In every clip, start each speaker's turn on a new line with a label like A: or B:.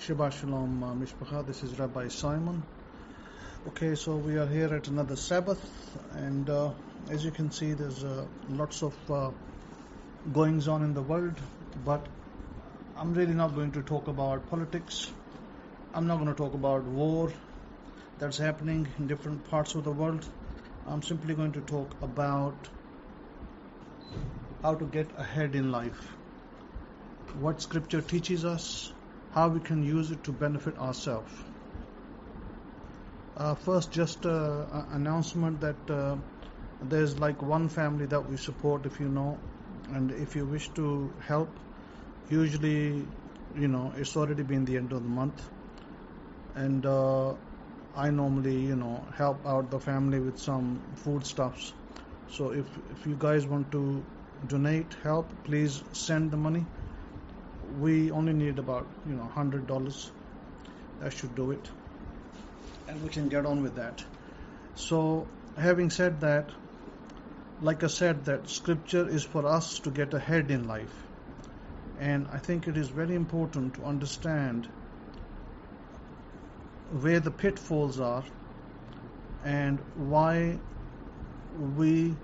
A: Shabbat Shalom, Mishpacha. This is Rabbi Simon. Okay, so we are here at another Sabbath, and as you can see, there's lots of goings on in the world, but I'm really not going to talk about politics. I'm not going to talk about war that's happening in different parts of the world. I'm simply going to talk about how to get ahead in life, what Scripture teaches us, how we can use it to benefit ourselves. First, just an announcement that there's like one family that we support, if you know, and if you wish to help, usually, it's already been the end of the month, and I normally, help out the family with some foodstuffs. So if you guys want to donate, help, please send the money. We only need about $100. That should do it, and we can get on with that. So having said that, like I said, that Scripture is for us to get ahead in life, and I think it is very important to understand where the pitfalls are and why we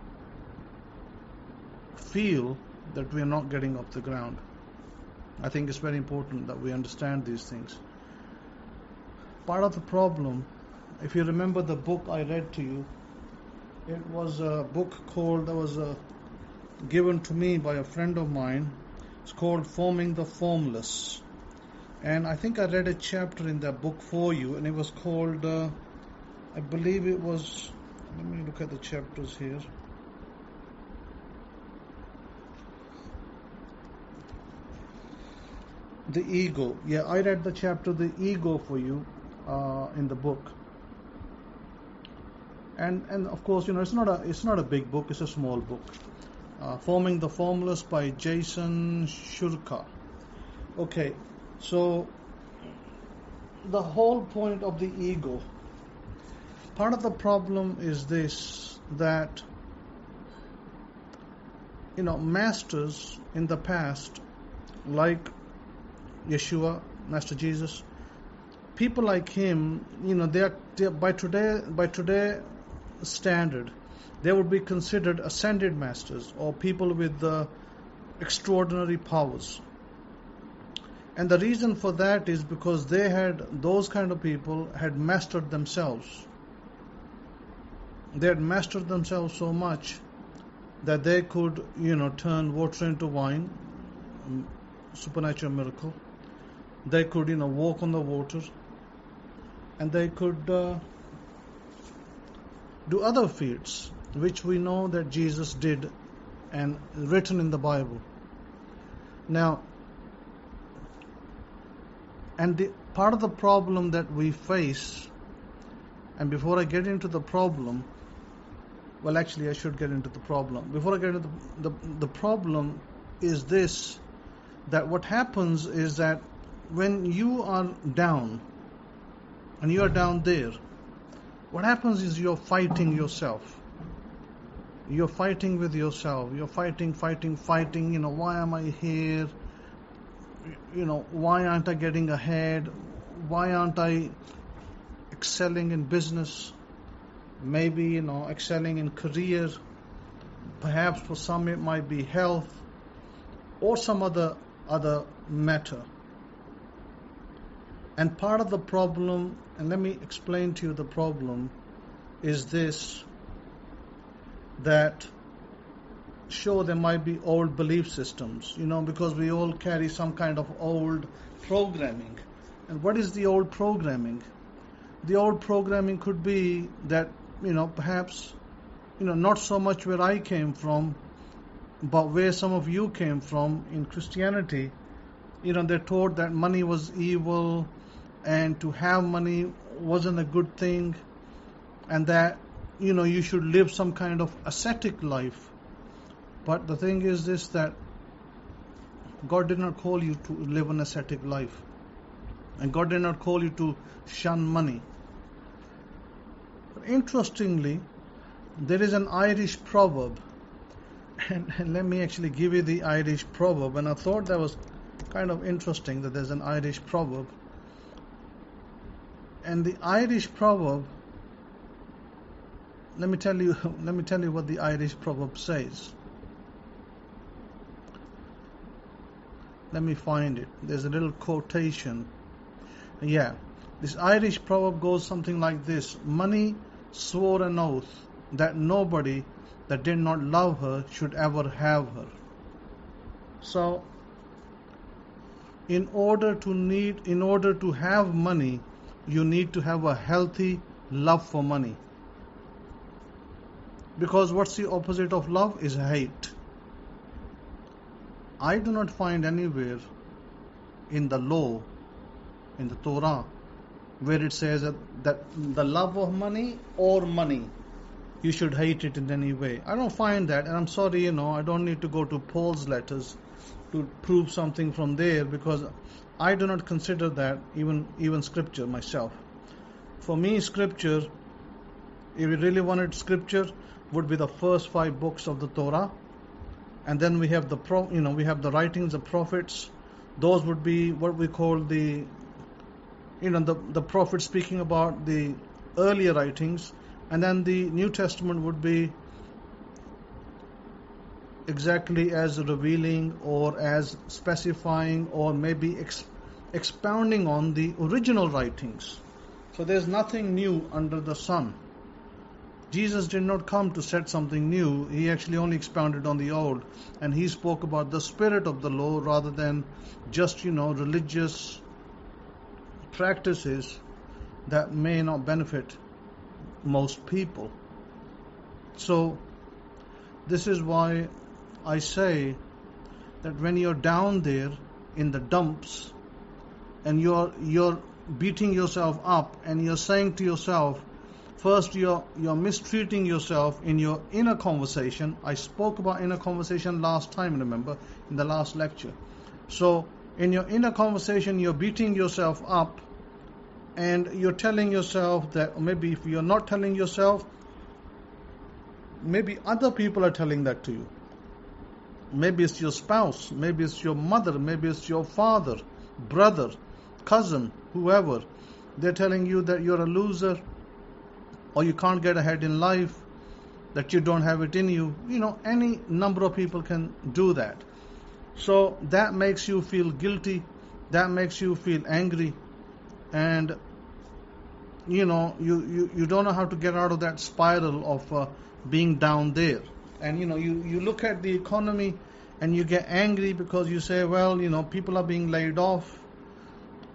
A: feel that we are not getting off the ground. I think it's very important that we understand these things. Part of the problem, if you remember the book I read to you, it was a book that was given to me by a friend of mine. It's called Forming the Formless. And I think I read a chapter in that book for you, and it was called, I believe it was, let me look at the chapters here. The ego. Yeah, I read the chapter The Ego for you in the book. And of course, it's not a big book, it's a small book. Forming the Formless by Jason Shurka. Okay, so the whole point of the ego, part of the problem is this, that masters in the past, like Yeshua, Master Jesus, people like him, they're by today standard, they would be considered ascended masters or people with extraordinary powers. And the reason for that is because those kind of people had mastered themselves. They had mastered themselves so much that they could, turn water into wine, supernatural miracle. They could, walk on the water, and they could do other feats, which we know that Jesus did and written in the Bible. Now, and the part of the problem that we face, and before I get into the problem, well, actually I should get into the problem. Before I get into the problem is this, that what happens is that when you are down, and you are down there, what happens is you're fighting yourself. You're fighting with yourself. You're fighting. Why am I here? Why aren't I getting ahead? Why aren't I excelling in business? Maybe, excelling in career. Perhaps for some it might be health or some other matter. And part of the problem, and let me explain to you the problem, is this, that sure, there might be old belief systems, because we all carry some kind of old programming. And what is the old programming? The old programming could be that, perhaps, not so much where I came from, but where some of you came from in Christianity. They're taught that money was evil, and to have money wasn't a good thing, and that, you should live some kind of ascetic life. But the thing is this, that God did not call you to live an ascetic life, and God did not call you to shun money. But interestingly, there is an Irish proverb, and let me actually give you the Irish proverb, and I thought that was kind of interesting that there's an Irish proverb. And the Irish proverb, let me tell you what the Irish proverb says. Let me find it. There's a little quotation. Yeah. This Irish proverb goes something like this: money swore an oath that nobody that did not love her should ever have her. So, in order to have money, you need to have a healthy love for money. Because what's the opposite of love is hate. I do not find anywhere in the law, in the Torah, where it says that the love of money or money, you should hate it in any way. I don't find that, and I'm sorry, I don't need to go to Paul's letters to prove something from there, because I do not consider that even scripture myself. For me, scripture, if we really wanted scripture, would be the first 5 books of the Torah, and then we have the writings of prophets. Those would be what we call the prophets speaking about the earlier writings, and then the New Testament would be exactly as revealing or as specifying or maybe expounding on the original writings. So there's nothing new under the sun. Jesus did not come to set something new. He actually only expounded on the old, and he spoke about the spirit of the law rather than just religious practices that may not benefit most people. So this is why I say that when you're down there in the dumps and you're beating yourself up and you're saying to yourself, first you're mistreating yourself in your inner conversation. I spoke about inner conversation last time, remember, in the last lecture. So in your inner conversation, you're beating yourself up, and you're telling yourself that, or maybe if you're not telling yourself, maybe other people are telling that to you. Maybe it's your spouse, maybe it's your mother, maybe it's your father, brother, cousin, whoever. They're telling you that you're a loser, or you can't get ahead in life, that you don't have it in you. Any number of people can do that. So that makes you feel guilty, that makes you feel angry, and you don't know how to get out of that spiral of being down there. And you look at the economy and you get angry because you say, well, people are being laid off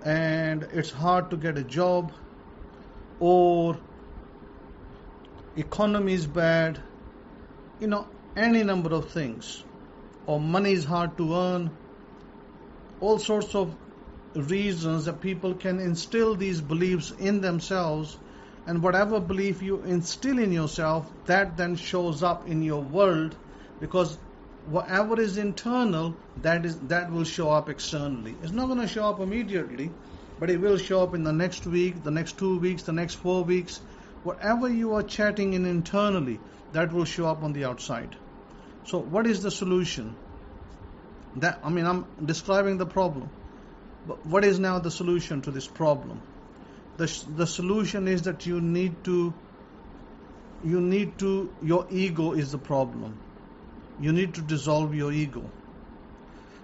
A: and it's hard to get a job, or economy is bad, any number of things, or money is hard to earn, all sorts of reasons that people can instill these beliefs in themselves. And whatever belief you instill in yourself, that then shows up in your world, because whatever is internal, that will show up externally. It's not going to show up immediately, but it will show up in the next week, the next 2 weeks, the next 4 weeks. Whatever you are chatting in internally, that will show up on the outside. So what is the solution? I'm describing the problem, but what is now the solution to this problem? The solution is that your ego is the problem. You need to dissolve your ego,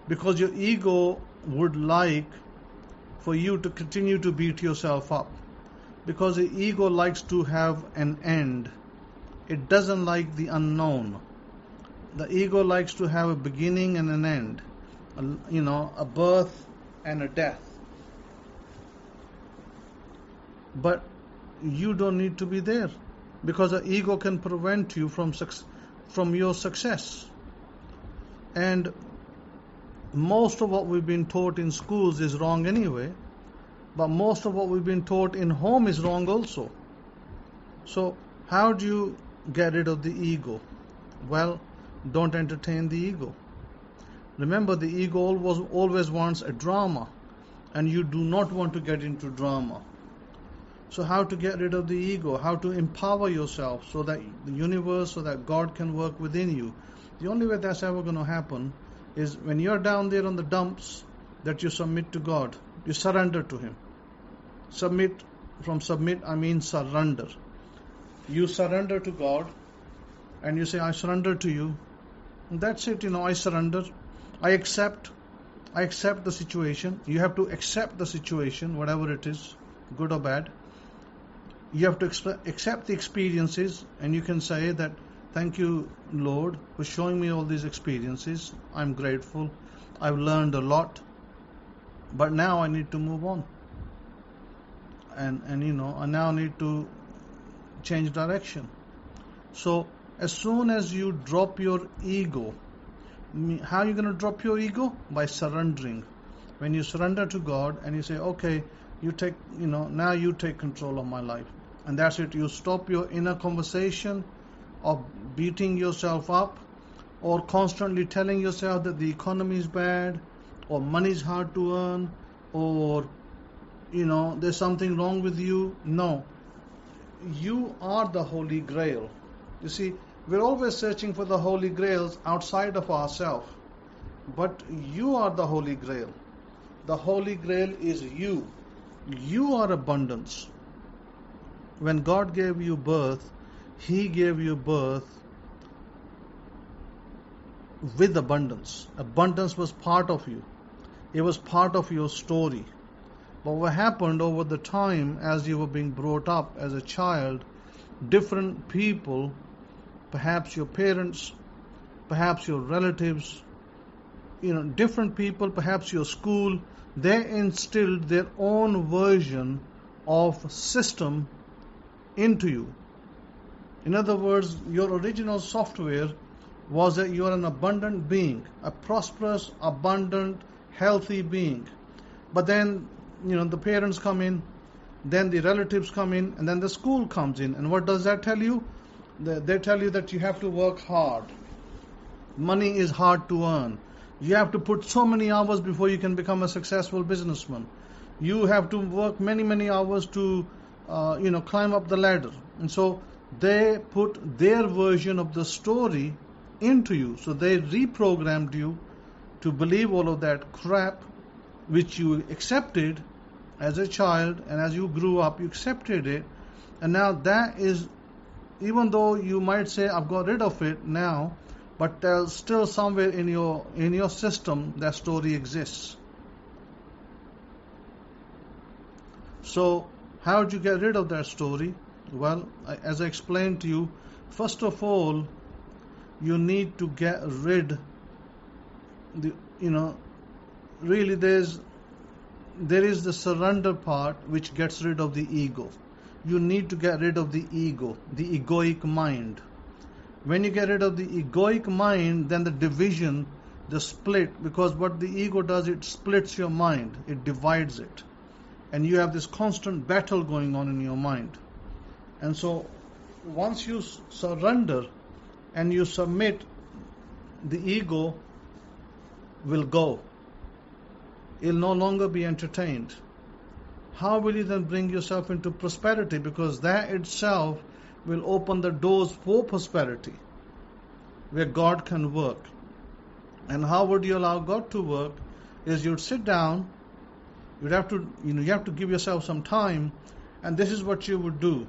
A: because your ego would like for you to continue to beat yourself up, because the ego likes to have an end. It doesn't like the unknown. The ego likes to have a beginning and an end, a birth and a death. But you don't need to be there, because the ego can prevent you from your success. And most of what we've been taught in schools is wrong anyway, but most of what we've been taught in home is wrong also. So how do you get rid of the ego? Well, don't entertain the ego. Remember, the ego always wants a drama, and you do not want to get into drama. So how to get rid of the ego? How to empower yourself so that the universe, so that God can work within you? The only way that's ever going to happen is when you're down there on the dumps, that you submit to God. You surrender to Him. Submit from submit, I mean surrender. You surrender to God and you say, I surrender to you. And that's it, I surrender. I accept the situation. You have to accept the situation, whatever it is, good or bad. You have to accept the experiences, and you can say that, thank you, Lord, for showing me all these experiences. I'm grateful. I've learned a lot, but now I need to move on. And I now need to change direction. So as soon as you drop your ego, how are you going to drop your ego? By surrendering. When you surrender to God and you say, okay, you take, now you take control of my life. And that's it. You stop your inner conversation of beating yourself up or constantly telling yourself that the economy is bad or money is hard to earn or, there's something wrong with you. No. You are the Holy Grail. You see, we're always searching for the Holy Grails outside of ourselves. But you are the Holy Grail. The Holy Grail is you. You are abundance. When God gave you birth, He gave you birth with abundance. Abundance was part of you. It was part of your story. But what happened over the time as you were being brought up as a child, different people, perhaps your parents, perhaps your relatives, different people, perhaps your school, they instilled their own version of system into you. In other words, your original software was that you are an abundant being, a prosperous, abundant, healthy being. But then, the parents come in, then the relatives come in, and then the school comes in. And what does that tell you? They tell you that you have to work hard. Money is hard to earn. You have to put so many hours before you can become a successful businessman. You have to work many, many hours to, climb up the ladder. And so they put their version of the story into you. So they reprogrammed you to believe all of that crap, which you accepted as a child, and as you grew up, you accepted it. And now that is, even though you might say, I've got rid of it now, but there's still somewhere in your system that story exists. So how did you get rid of that story? Well, as I explained to you, first of all, you need to get rid. Really there is the surrender part which gets rid of the ego. You need to get rid of the ego, the egoic mind. When you get rid of the egoic mind, then the division, the split, because what the ego does, it splits your mind, it divides it. And you have this constant battle going on in your mind. And so once you surrender and you submit, the ego will go. It'll no longer be entertained. How will you then bring yourself into prosperity? Because that itself will open the doors for prosperity, where God can work. And how would you allow God to work? Is you'd sit down, you'd have to, you have to give yourself some time, and this is what you would do.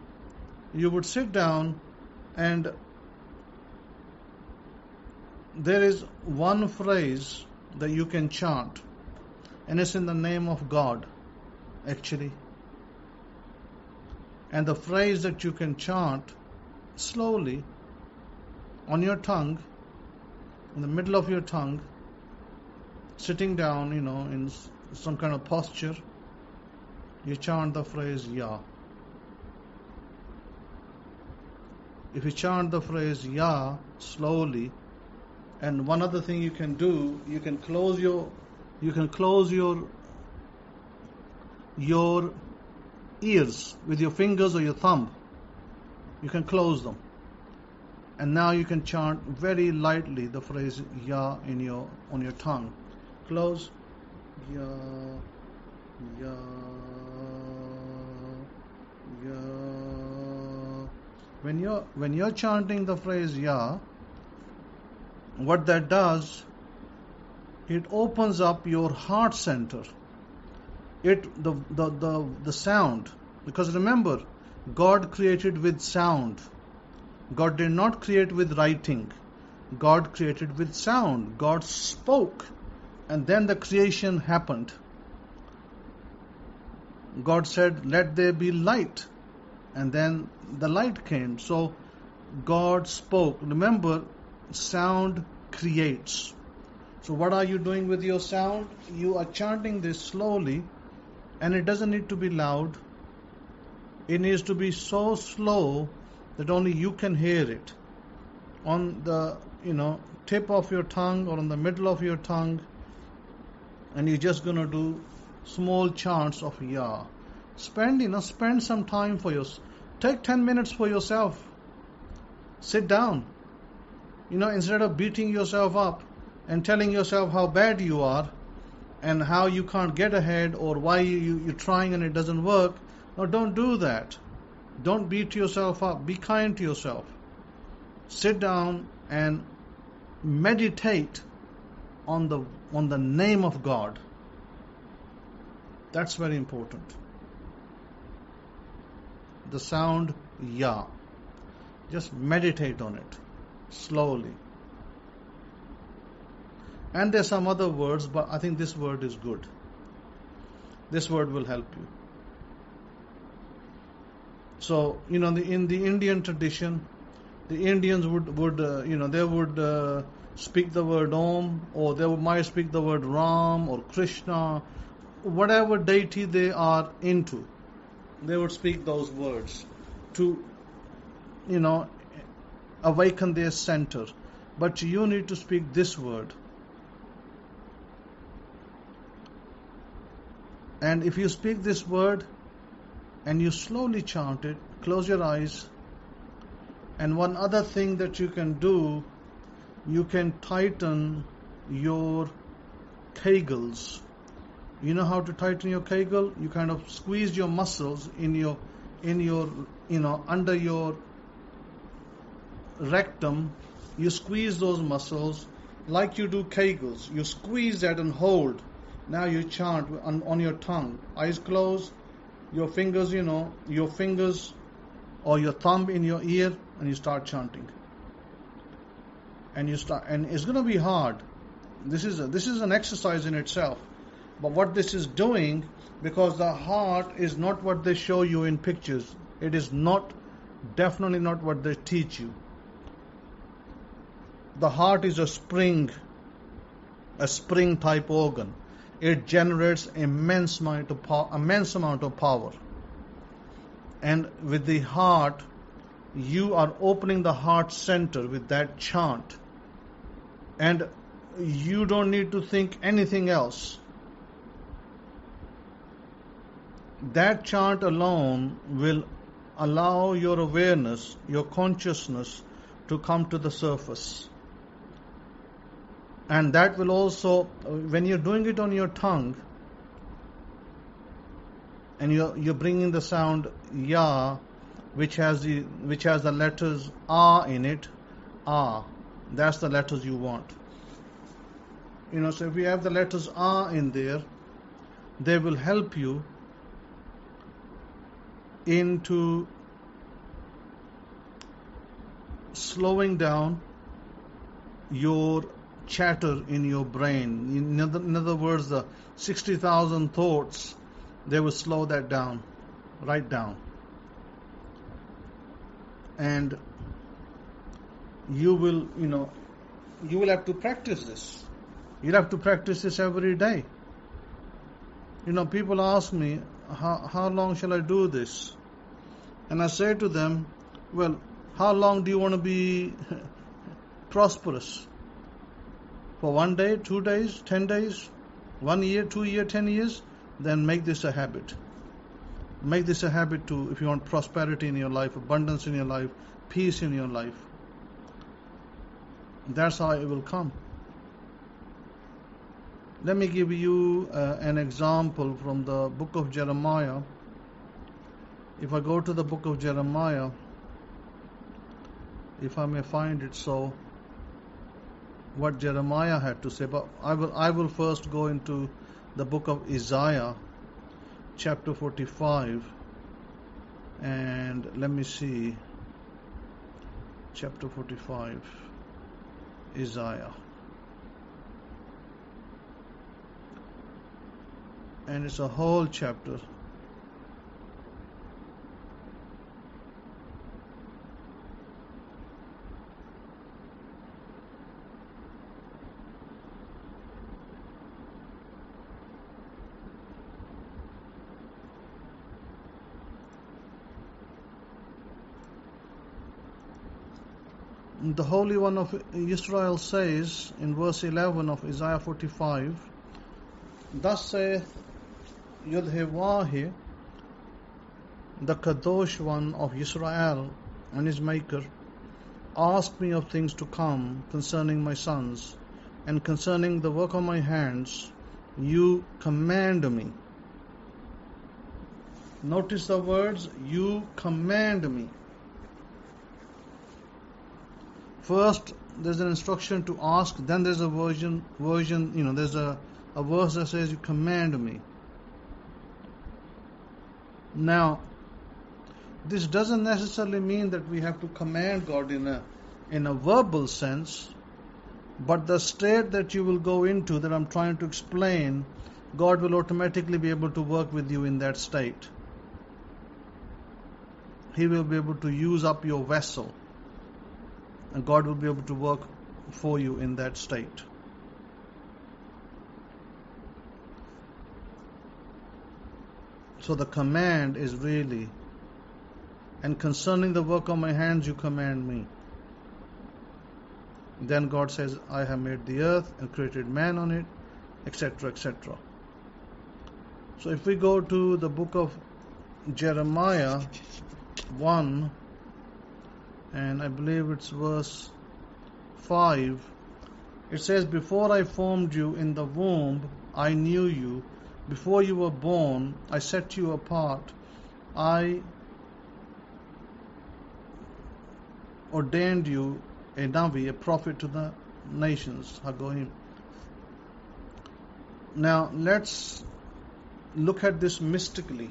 A: You would sit down, and there is one phrase that you can chant, and it's in the name of God, actually. And the phrase that you can chant slowly on your tongue, in the middle of your tongue, sitting down, in some kind of posture, you chant the phrase Yah. If you chant the phrase Yah slowly, and one other thing you can do, you can close your ears with your fingers or your thumb. You can close them. And now you can chant very lightly the phrase Yah on your tongue. Close. Yah, Yah, Yah. When you're chanting the phrase Yah, what that does, it opens up your heart center. The sound Because remember, God created with sound. God did not create with writing. God created with sound. God spoke, and then the creation happened. God said, "Let there be light," and then the light came. So God spoke. Remember, sound creates. So what are you doing with your sound? You are chanting this slowly, and it doesn't need to be loud. It needs to be so slow that only you can hear it. On the tip of your tongue or on the middle of your tongue, and you're just gonna do small chants of Yah. Spend some time for yourself. Take 10 minutes for yourself. Sit down. Instead of beating yourself up and telling yourself how bad you are and how you can't get ahead or why you're trying and it doesn't work. No, don't do that. Don't beat yourself up. Be kind to yourself. Sit down and meditate on the name of God. That's very important. The sound Yah. Just meditate on it slowly. And there's some other words, but I think this word is good. This word will help you. So, in the Indian tradition, the Indians would speak the word Om, or they might speak the word Ram or Krishna, whatever deity they are into. They would speak those words to, awaken their center. But you need to speak this word. And if you speak this word and you slowly chant it, close your eyes. And one other thing that you can do, you can tighten your kegels. You know how to tighten your kegel? You kind of squeeze your muscles in your under your rectum. You squeeze those muscles like you do kegels. You squeeze that and hold. Now you chant on your tongue. Eyes closed. Your fingers, or your thumb in your ear, and you start chanting. And it's going to be hard. This is an exercise in itself. But what this is doing, because the heart is not what they show you in pictures. It is definitely not what they teach you. The heart is a spring type organ. It generates immense amount of power. And with the heart, you are opening the heart center with that chant. And you don't need to think anything else. That chant alone will allow your awareness, your consciousness to come to the surface. And that will also, when you're doing it on your tongue, and you're bringing the sound Yah, which has the letters Ah in it, Ah, that's the letters you want. So if you have the letters Ah in there, they will help you into slowing down your chatter in your brain. In other words, the 60,000 thoughts, they will slow that down, right down. And you will have to practice this. You'll have to practice this every day. People ask me, how long shall I do this? And I say to them, well, how long do you want to be prosperous? For 1 day, 2 days, 10 days, 1 year, 2 years, 10 years? Then make this a habit. Make this a habit too if you want prosperity in your life, abundance in your life, peace in your life. That's how it will come. Let me give you an example from the book of Jeremiah. If I go to the book of Jeremiah, if I may find it so, what Jeremiah had to say, but I will first go into the book of Isaiah, chapter 45, And let me see, chapter 45, Isaiah. And it's a whole chapter. The Holy One of Israel says in verse 11 of Isaiah 45, thus saith Yudhewahi, the Kadosh One of Israel and his Maker, ask me of things to come concerning my sons, and concerning the work of my hands, you command me. Notice the words, you command me. First, there's an instruction to ask, then there's a there's a verse that says, you command me. Now, this doesn't necessarily mean that we have to command God in a verbal sense, but the state that you will go into, that I'm trying to explain, God will automatically be able to work with you in that state. He will be able to use up your vessel, and God will be able to work for you in that state. So the command is really, and concerning the work of my hands you command me. Then God says, I have made the earth and created man on it, etc., etc. So if we go to the book of Jeremiah 1, and I believe it's verse 5, it says, before I formed you in the womb, I knew you. Before you were born, I set you apart. I ordained you a Navi, a prophet to the nations. Hagoim. Now, let's look at this mystically.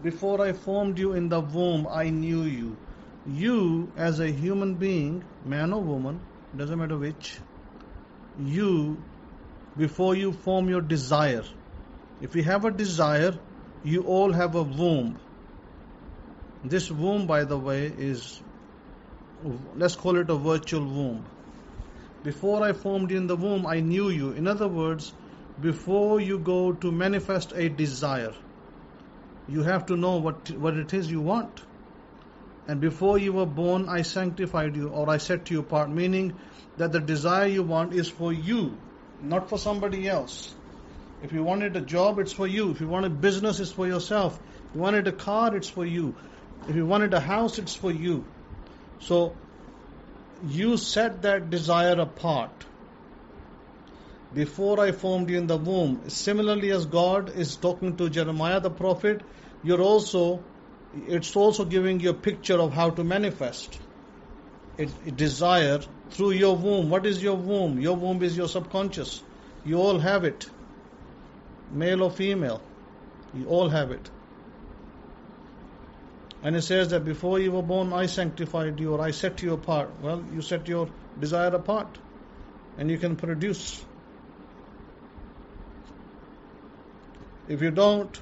A: Before I formed you in the womb, I knew you. You, as a human being, man or woman, doesn't matter which, you, before you form your desire. If you have a desire, you all have a womb. This womb, by the way, is, let's call it a virtual womb. Before I formed you in the womb, I knew you. In other words, before you go to manifest a desire, you have to know what it is you want. And before you were born, I sanctified you, or I set you apart, meaning that the desire you want is for you, not for somebody else. If you wanted a job, it's for you. If you wanted business, it's for yourself. If you wanted a car, it's for you. If you wanted a house, it's for you. So, you set that desire apart. Before I formed you in the womb. Similarly, as God is talking to Jeremiah the prophet, it's also giving you a picture of how to manifest a desire through your womb. What is your womb? Your womb is your subconscious. You all have it. Male or female. You all have it. And it says that before you were born, I sanctified you, or I set you apart. Well, you set your desire apart, and you can produce. If you don't,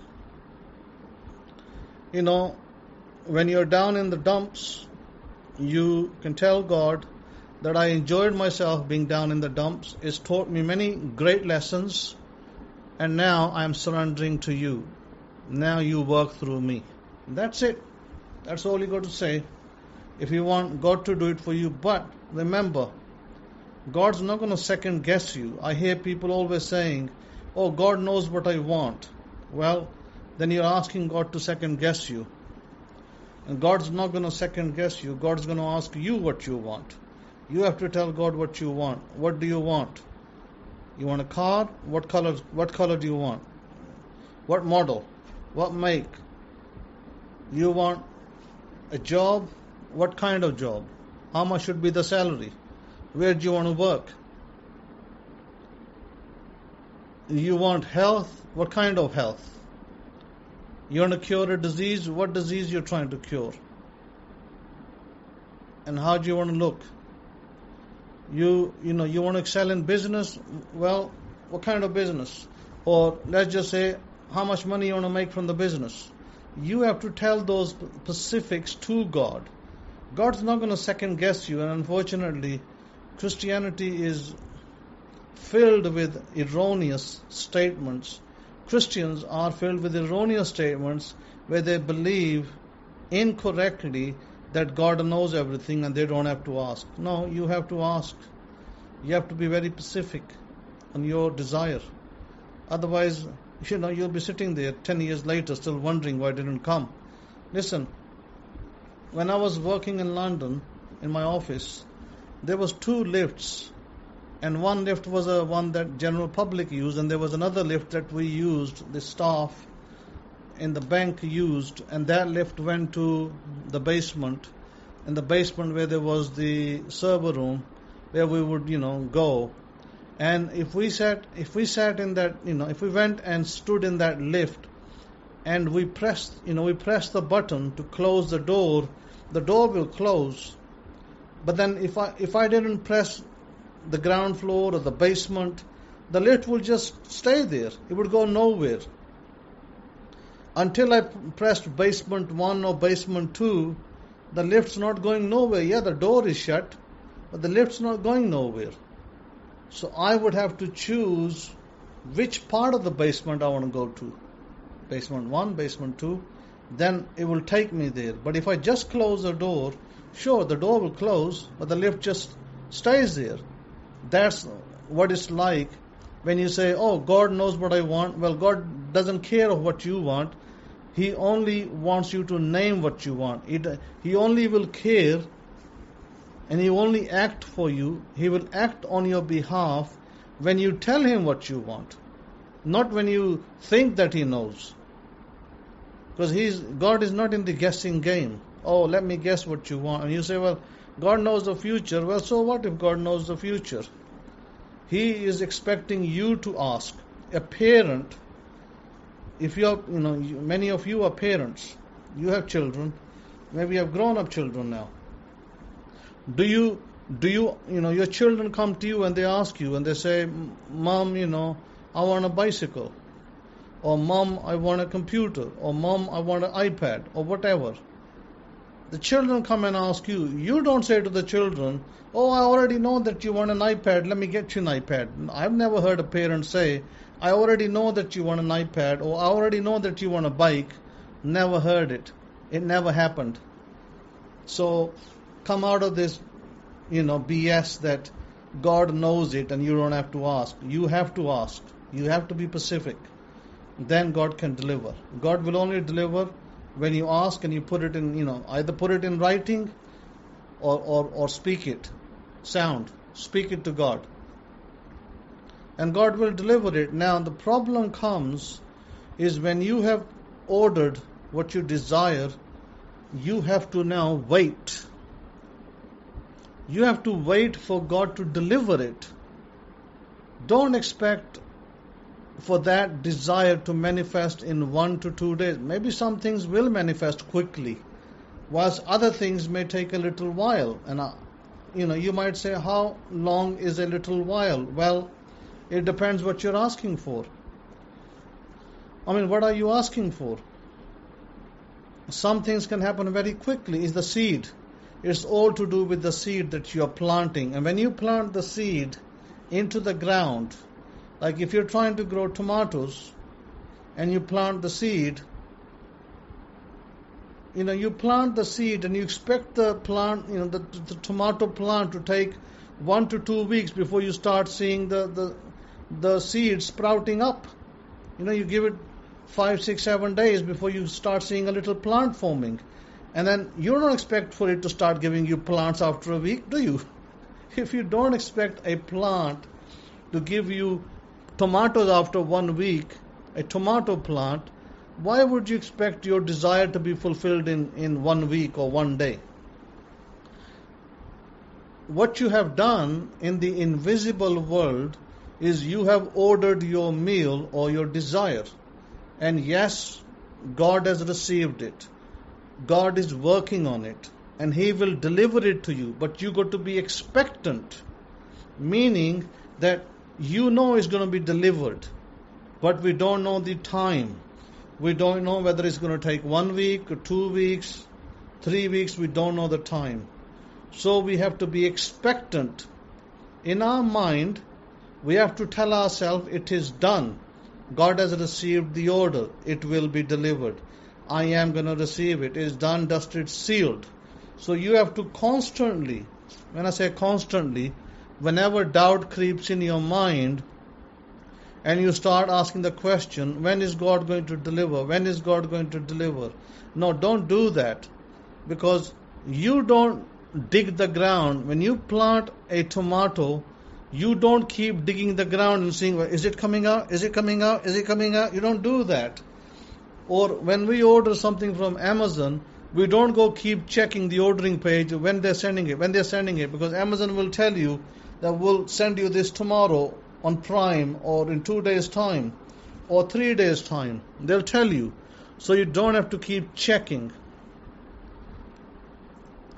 A: when you're down in the dumps, you can tell God that I enjoyed myself being down in the dumps. It's taught me many great lessons, and now I'm surrendering to you. Now you work through me. That's it. That's all you got to say. If you want God to do it for you, but remember, God's not going to second guess you. I hear people always saying, oh, God knows what I want. Well, then you're asking God to second guess you. And God's not going to second guess you. God's going to ask you what you want. You have to tell God what you want. What do you want? You want a car? What color do you want? What model? What make? You want a job? What kind of job? How much should be the salary? Where do you want to work? You want health? What kind of health? You want to cure a disease? What disease you're trying to cure? And how do you want to look? You want to excel in business? Well, what kind of business? Or let's just say, how much money you want to make from the business? You have to tell those specifics to God. God's not going to second guess you, and unfortunately, Christianity is filled with erroneous statements. Christians are filled with erroneous statements where they believe incorrectly that God knows everything and they don't have to ask. No, you have to ask. You have to be very specific on your desire. Otherwise, you'll be sitting there 10 years later still wondering why it didn't come. Listen, when I was working in London in my office, there was 2 lifts, and one lift was one that general public used, and there was another lift that we used, the staff in the bank used, and that lift went to the basement. In the basement where there was the server room where we would go. And if we sat in that, if we went and stood in that lift and we pressed the button to close the door will close. But then if I didn't press the ground floor or the basement, the lift will just stay there. It would go nowhere. Until I pressed basement 1 or basement 2, the lift's not going nowhere. Yeah, the door is shut, but the lift's not going nowhere. So I would have to choose which part of the basement I want to go to. Basement 1, basement 2, then it will take me there. But if I just close the door, sure, the door will close, but the lift just stays there. That's what it's like when you say, oh, God knows what I want. Well, God doesn't care of what you want. He only wants you to name what you want. He only will care and He will only act for you. He will act on your behalf when you tell Him what you want, not when you think that He knows. Because God is not in the guessing game. Oh, let me guess what you want. And you say, well, God knows the future. Well, so what if God knows the future? He is expecting you to ask. A parent, if you are, many of you are parents, you have children, maybe you have grown-up children now. Do you, your children come to you and they ask you and they say, Mom, I want a bicycle, or Mom, I want a computer, or Mom, I want an iPad, or whatever. The children come and ask you. You don't say to the children, oh, I already know that you want an iPad, let me get you an iPad. I've never heard a parent say, I already know that you want an iPad, or I already know that you want a bike. Never heard it. It never happened. So come out of this, BS that God knows it and you don't have to ask. You have to ask. You have to be specific. Then God can deliver. God will only deliver when you ask and you put it in, either put it in writing or speak it. Speak it to God. And God will deliver it. Now the problem comes is when you have ordered what you desire, you have to now wait. You have to wait for God to deliver it. Don't expect for that desire to manifest in 1 to 2 days. Maybe some things will manifest quickly, whilst other things may take a little while. And you might say, how long is a little while? Well, it depends what you're asking for. What are you asking for? Some things can happen very quickly. Is the seed. It's all to do with the seed that you are planting. And when you plant the seed into the ground, like if you're trying to grow tomatoes and you plant the seed, you plant the seed and you expect the plant, the tomato plant to take 1 to 2 weeks before you start seeing the seed sprouting up. You give it 5, 6, 7 days before you start seeing a little plant forming. And then you don't expect for it to start giving you plants after a week, do you? If you don't expect a plant to give you tomatoes after 1 week, a tomato plant, why would you expect your desire to be fulfilled in 1 week or 1 day? What you have done in the invisible world is you have ordered your meal or your desire. And yes, God has received it. God is working on it, and He will deliver it to you. But you got to be expectant, meaning that you know it's going to be delivered, but we don't know the time. We don't know whether it's going to take 1 week or 2 weeks, 3 weeks. We don't know the time. So we have to be expectant. In our mind, we have to tell ourselves, it is done. God has received the order. It will be delivered. I am going to receive it. It is done, dusted, sealed. So you have to constantly, when I say constantly, whenever doubt creeps in your mind and you start asking the question, when is God going to deliver? When is God going to deliver? No, don't do that, because you don't dig the ground. When you plant a tomato, you don't keep digging the ground and seeing, is it coming out? Is it coming out? Is it coming out? You don't do that. Or when we order something from Amazon, we don't go keep checking the ordering page when they're sending it, because Amazon will tell you that we'll send you this tomorrow on Prime, or in 2 days' time, or 3 days' time. They'll tell you. So you don't have to keep checking.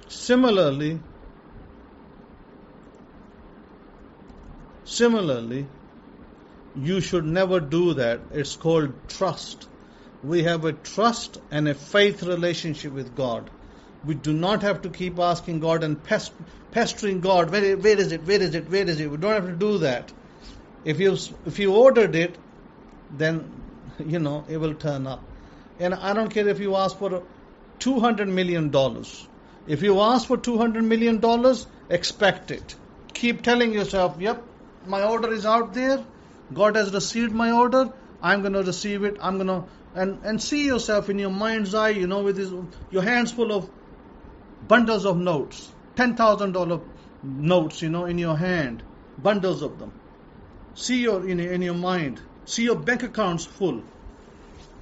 A: Similarly, you should never do that. It's called trust. We have a trust and a faith relationship with God. We do not have to keep asking God and pestering God, where is it? Where is it? Where is it? We don't have to do that. If you ordered it, then it will turn up. And I don't care if you ask for $200 million. If you ask for $200 million, expect it. Keep telling yourself, yep, my order is out there. God has received my order. I'm going to receive it. I'm going to, and see yourself in your mind's eye, with your hands full of bundles of notes, $10,000 notes, in your hand, bundles of them. See in your mind, see your bank accounts full.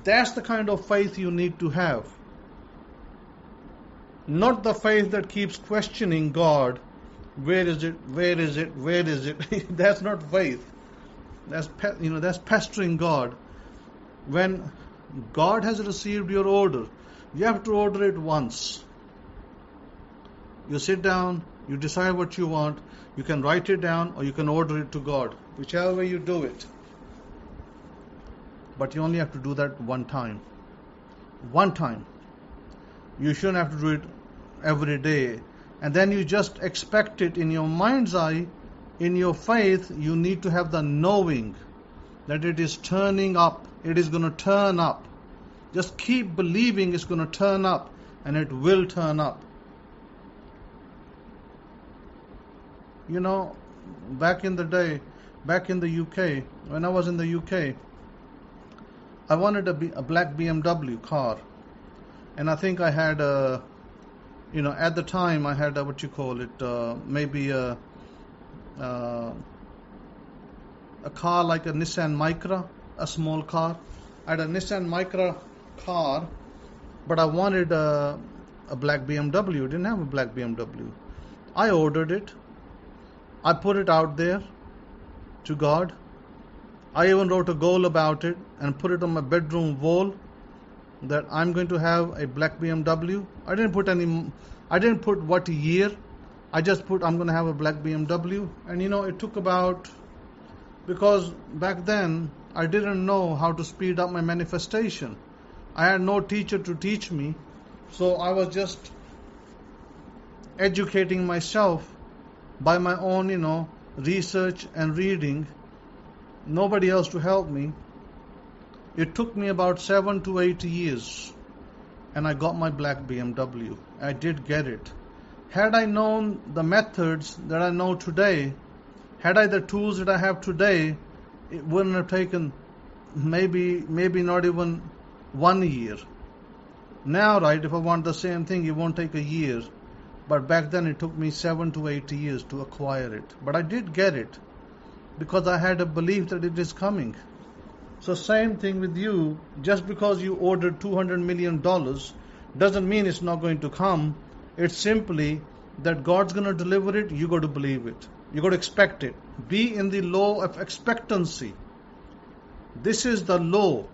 A: That's the kind of faith you need to have. Not the faith that keeps questioning God. Where is it? Where is it? Where is it? That's not faith. That's pestering God. When God has received your order, you have to order it once. You sit down, you decide what you want, you can write it down or you can order it to God, whichever way you do it. But you only have to do that one time. One time. You shouldn't have to do it every day. And then you just expect it in your mind's eye. In your faith, you need to have the knowing that it is turning up. It is going to turn up. Just keep believing it's going to turn up, and it will turn up. Back in the day, back in the UK, when I was in the UK, I wanted a black BMW car. And I think I had at the time I had maybe a car like a Nissan Micra, a small car. I had a Nissan Micra car, but I wanted a black BMW. Didn't have a black BMW. I ordered it. I put it out there to God. I even wrote a goal about it and put it on my bedroom wall that I'm going to have a black BMW. I didn't put what year. I just put I'm going to have a black BMW. And it took because back then I didn't know how to speed up my manifestation. I had no teacher to teach me. So I was just educating myself by my own, research and reading. Nobody else to help me. It took me about 7 to 8 years, and I got my black BMW. I did get it. Had I known the methods that I know today, had I the tools that I have today, it wouldn't have taken maybe not even 1 year. Now, right, if I want the same thing, it won't take a year. But back then it took me 7 to 8 years to acquire it. But I did get it because I had a belief that it is coming. So same thing with you. Just because you ordered $200 million doesn't mean it's not going to come. It's simply that God's going to deliver it. You got to believe it. You got to expect it. Be in the law of expectancy. This is the law.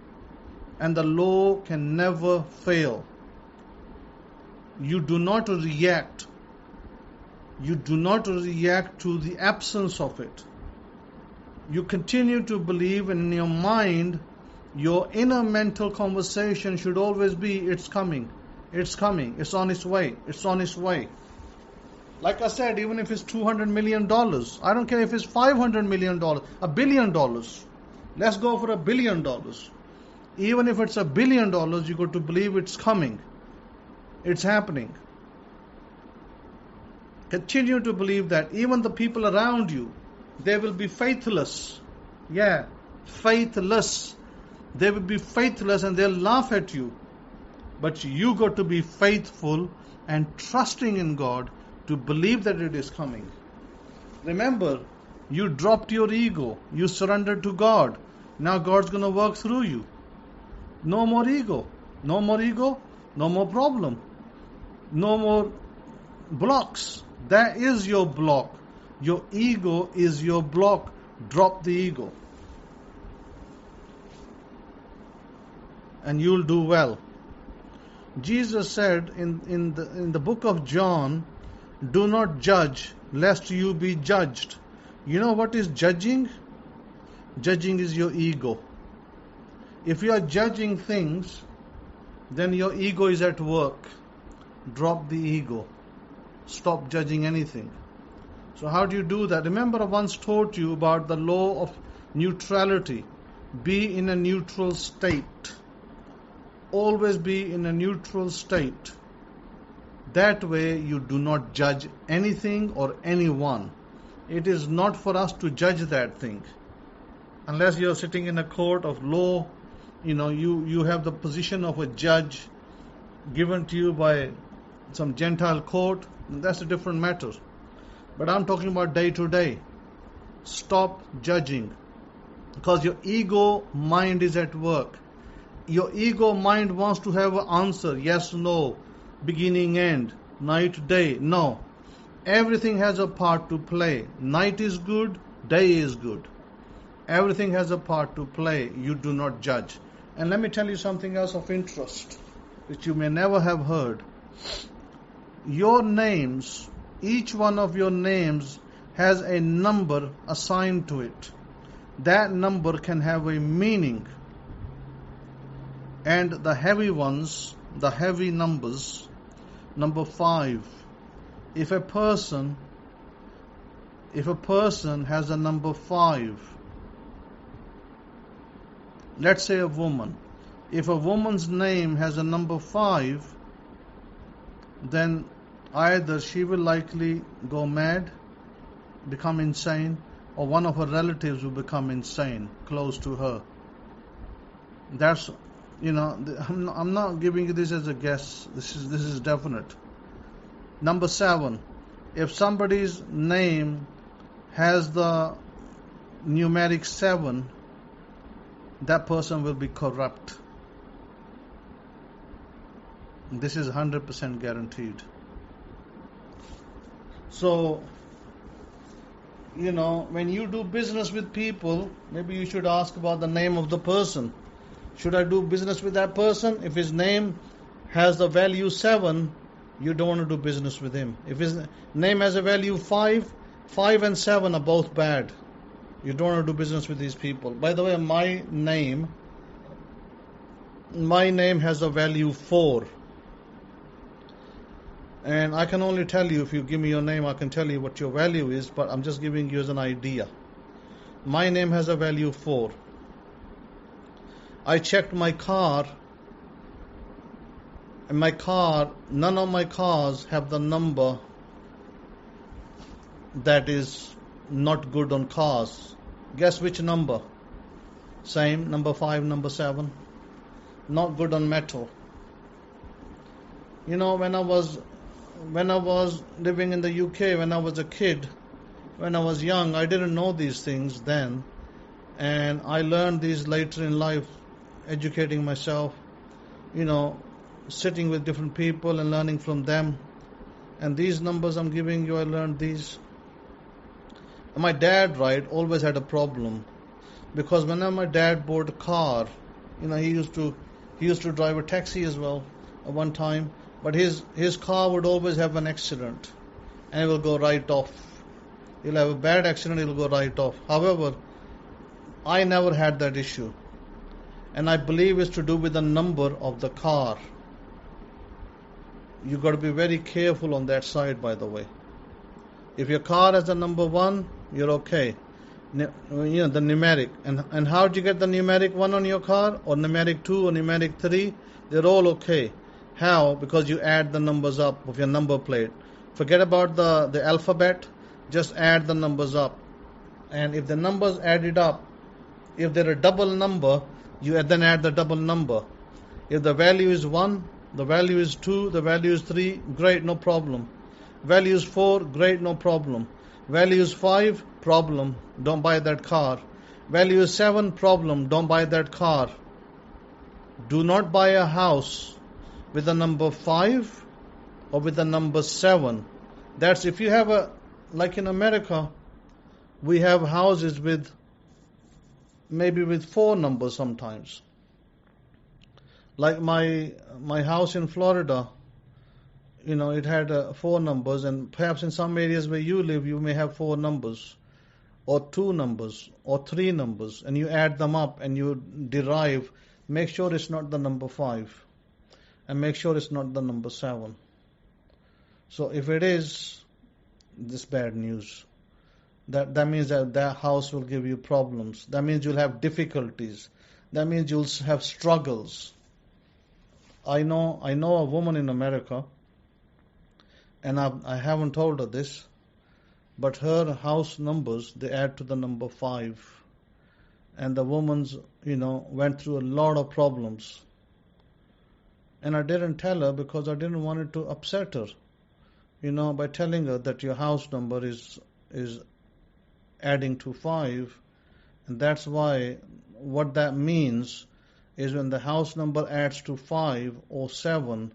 A: and the law can never fail. You do not react. You do not react to the absence of it. You continue to believe, and in your mind, your inner mental conversation should always be, it's coming, it's coming, it's on its way, it's on its way. Like I said, even if it's $200 million, I don't care if it's $500 million, $1 billion. Let's go for $1 billion. Even if it's $1 billion, you got to believe it's coming. It's happening. Continue to believe that. Even the people around you, they will be faithless. Yeah, faithless. They will be faithless and they'll laugh at you. But you got to be faithful and trusting in God to believe that it is coming. Remember, you dropped your ego. You surrendered to God. Now God's going to work through you. No more ego. No more ego. No more problem. No more blocks. That is your block. Your ego is your block. Drop the ego. And you'll do well. Jesus said in the book of John, do not judge lest you be judged. You know what is judging? Judging is your ego. If you are judging things, then your ego is at work. Drop the ego. Stop judging anything. So how do you do that? Remember, I once taught you about the law of neutrality. Be in a neutral state. Always be in a neutral state. That way you do not judge anything or anyone. It is not for us to judge that thing. Unless you are sitting in a court of law, you have the position of a judge given to you by some Gentile court, that's a different matter. But I'm talking about day to day. Stop judging. Because your ego mind is at work. Your ego mind wants to have an answer, yes, no, beginning, end, night, day. No. Everything has a part to play. Night is good, day is good. Everything has a part to play. You do not judge. And let me tell you something else of interest, which you may never have heard. Your names, each one of your names has a number assigned to it. That number can have a meaning. And the heavy ones, the heavy numbers, number 5. If a person has a number 5, let's say a woman. If a woman's name has a number 5, then either she will likely go mad, become insane, or one of her relatives will become insane close to her. That's, I'm not giving you this as a guess. This is definite. Number 7, if somebody's name has the numeric 7, that person will be corrupt. This is 100% guaranteed. So, when you do business with people, maybe you should ask about the name of the person. Should I do business with that person? If his name has the value 7, you don't want to do business with him. If his name has a value 5, 5 and 7 are both bad. You don't want to do business with these people. By the way, my name has a value 4. And I can only tell you, if you give me your name, I can tell you what your value is, but I'm just giving you as an idea. My name has a value 4. I checked my car, and none of my cars have the number that is not good on cars. Guess which number? Same, number 5, number 7. Not good on metal. When I was living in the UK, when I was a kid, when I was young, I didn't know these things then. And I learned these later in life, educating myself, sitting with different people and learning from them. And these numbers I'm giving you, I learned these. And my dad, always had a problem. Because whenever my dad bought a car, he used to He used to drive a taxi as well at one time, but his car would always have an accident, and it will go right off. He'll have a bad accident, it will go right off. However, I never had that issue, and I believe it's to do with the number of the car. You got to be very careful on that side, by the way. If your car has the number 1, you're okay. The numeric. And how do you get the numeric 1 on your car, or numeric 2, or numeric 3? They're all okay. How? Because you add the numbers up of your number plate. Forget about the alphabet. Just add the numbers up. And if the numbers added up, if they're a double number, you then add the double number. If the value is 1, the value is 2, the value is 3, great, no problem. Value is 4, great, no problem. Value is 5, problem, don't buy that car. Value is 7, problem, don't buy that car. Do not buy a house with the number 5 or with the number 7. That's if you have like in America, we have houses with maybe with 4 numbers sometimes. Like my house in Florida, it had 4 numbers, and perhaps in some areas where you live, you may have 4 numbers, or 2 numbers, or 3 numbers, and you add them up and you derive. Make sure it's not the number 5, and make sure it's not the number 7. So if it is, this bad news. That means that house will give you problems. That means you'll have difficulties. That means you'll have struggles. I know a woman in America, and I haven't told her this, but her house numbers, they add to the number 5. And the woman's, went through a lot of problems. And I didn't tell her because I didn't want it to upset her, by telling her that your house number is adding to 5. And that's why, what that means is when the house number adds to 5 or 7,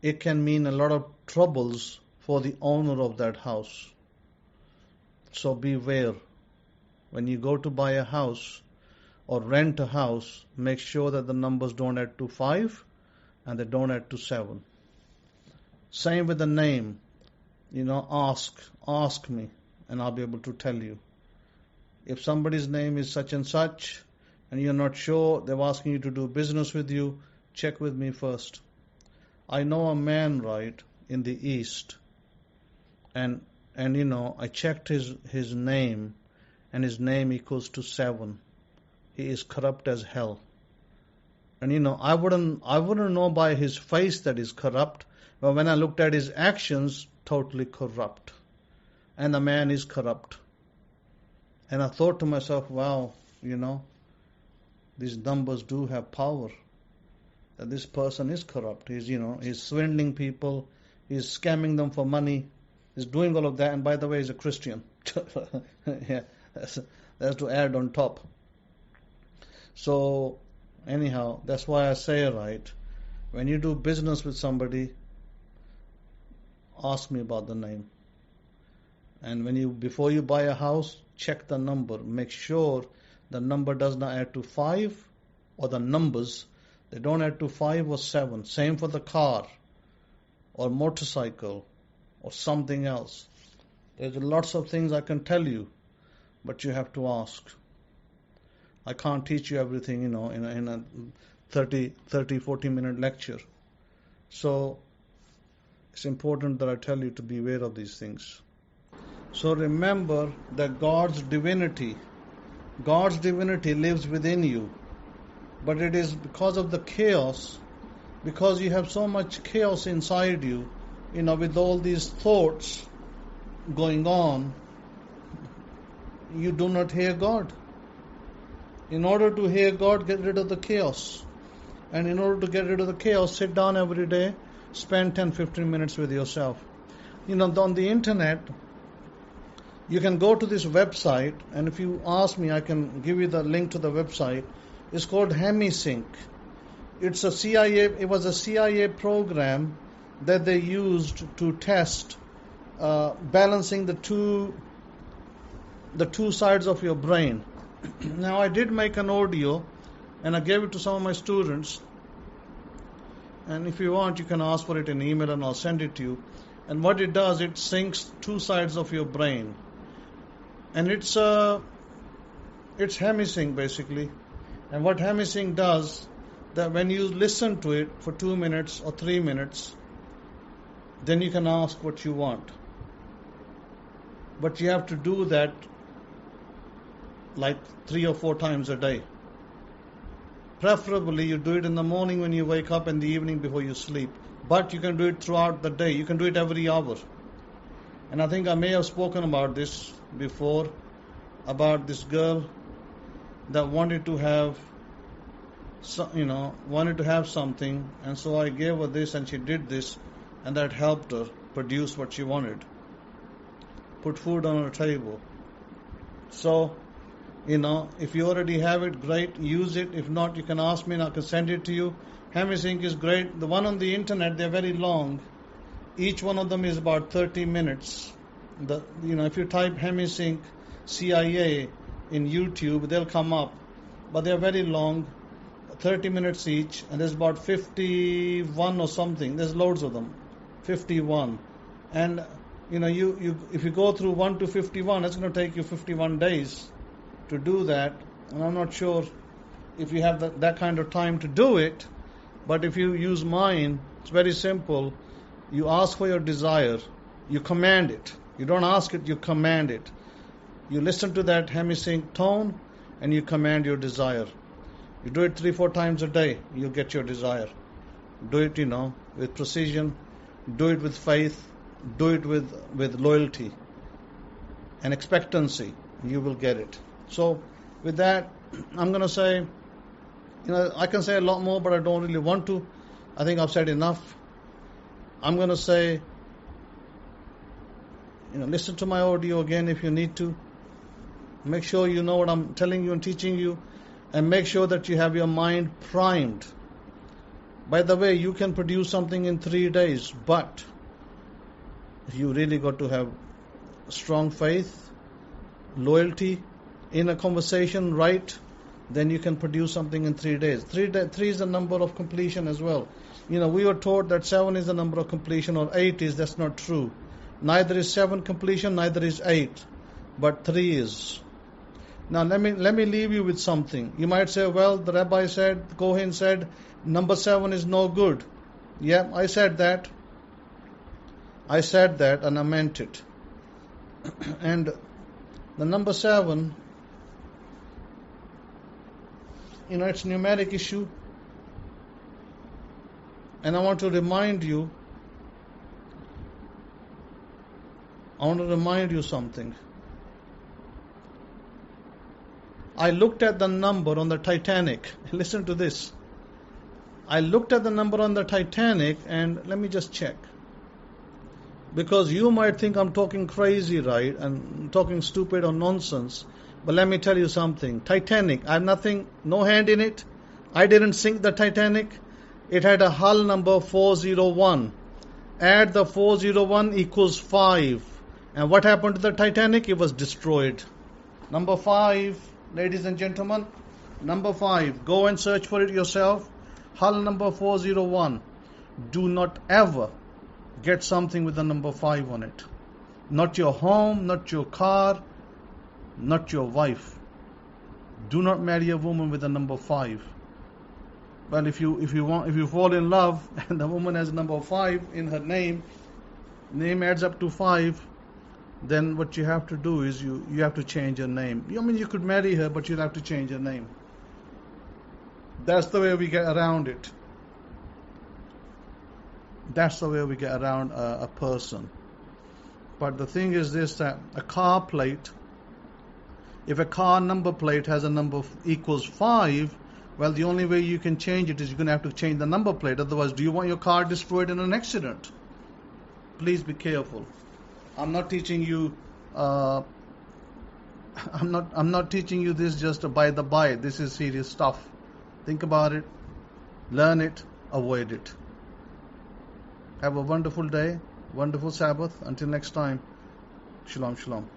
A: it can mean a lot of troubles for the owner of that house. So beware. When you go to buy a house or rent a house, make sure that the numbers don't add to 5 and they don't add to 7. Same with the name. Ask me, and I'll be able to tell you. If somebody's name is such and such, and you're not sure, they're asking you to do business with you, check with me first. I know a man, right, in the East, and I checked his name, and his name equals to 7. He is corrupt as hell. And I wouldn't know by his face that he's corrupt, but when I looked at his actions, totally corrupt. And the man is corrupt. And I thought to myself, wow, these numbers do have power. That this person is corrupt. He's swindling people. He's scamming them for money. He's doing all of that. And by the way, he's a Christian. Yeah, that's to add on top. So, anyhow, that's why I say, right, when you do business with somebody, ask me about the name. And before you buy a house, check the number. Make sure the number does not add to 5, or the numbers, they don't add to 5 or 7. Same for the car or motorcycle or something else. There's lots of things I can tell you, but you have to ask. I can't teach you everything, in a 40-minute lecture. So it's important that I tell you to be aware of these things. So remember that God's divinity lives within you. But it is because of the chaos, because you have so much chaos inside you, with all these thoughts going on, you do not hear God. In order to hear God, get rid of the chaos. And in order to get rid of the chaos, sit down every day, spend 10-15 minutes with yourself. On the internet, you can go to this website, and if you ask me, I can give you the link to the website. It's called HemiSync. It was a CIA program that they used to test balancing the two sides of your brain. Now, I did make an audio, and I gave it to some of my students, And if you want, you can ask for it in email and I'll send it to you. And what it does, it syncs two sides of your brain. And it's hemisync basically. And what hemisync does, that when you listen to it for 2 minutes or 3 minutes, then you can ask what you want. But you have to do that like 3 or 4 times a day. Preferably you do it in the morning when you wake up and the evening before you sleep. But you can do it throughout the day. You can do it every hour. And I think I may have spoken about this before, about this girl that wanted to have something, and so I gave her this and she did this, and that helped her produce what she wanted. Put food on her table. So, if you already have it, great, use it. If not, you can ask me and I can send it to you. Hemisync is great. The one on the internet, they're very long. Each one of them is about 30 minutes. If you type Hemisync CIA in YouTube, they'll come up. But they're very long, 30 minutes each, and there's about 51 or something. There's loads of them, 51. And if you go through 1 to 51, it's going to take you 51 days to do that. And I'm not sure if you have that kind of time to do it. But if you use mine, it's very simple. You ask for your desire. You command it. You don't ask it, you command it. You listen to that hemisync tone and you command your desire. You do it 3-4 times a day, you'll get your desire. Do it, with precision. Do it with faith. Do it with loyalty and expectancy. You will get it. So with that, I'm going to say, I can say a lot more, but I don't really want to. I think I've said enough. I'm going to say, listen to my audio again if you need to. Make sure you know what I'm telling you and teaching you, and make sure that you have your mind primed. By the way, you can produce something in 3 days, but you really got to have strong faith, loyalty in a conversation, right? Then you can produce something in 3 days. 3 is the number of completion as well. We were taught that 7 is the number of completion, or 8 is. That's not true. Neither is 7 completion, neither is 8, but 3 is. Now let me leave you with something. You might say, well, the Rabbi said, the Kohen said, number 7 is no good. Yeah, I said that. And I meant it. And the number 7, it's a numeric issue. And I want to remind you something. I looked at the number on the Titanic. Listen to this. I looked at the number on the Titanic, and let me just check. Because you might think I'm talking crazy, right? And talking stupid or nonsense. But let me tell you something. Titanic, I have nothing, no hand in it. I didn't sink the Titanic. It had a hull number 401. Add the 401 equals 5. And what happened to the Titanic? It was destroyed. Number 5, ladies and gentlemen. Number 5. Go and search for it yourself. Hull number 401. Do not ever get something with the number 5 on it. Not your home, not your car, not your wife. Do not marry a woman with a number 5. Well, if you fall in love and the woman has number 5 in her name adds up to 5, then what you have to do is you have to change your name. You could marry her, but you'll have to change your name. That's the way we get around it. That's the way we get around a person. But the thing is this, that a car plate, if a car number plate has a number equals 5, well, the only way you can change it is you're going to have to change the number plate. Otherwise, do you want your car destroyed in an accident? Please be careful. I'm not teaching you. I'm not teaching you this just by the by. This is serious stuff. Think about it. Learn it. Avoid it. Have a wonderful day. Wonderful Sabbath. Until next time. Shalom, shalom.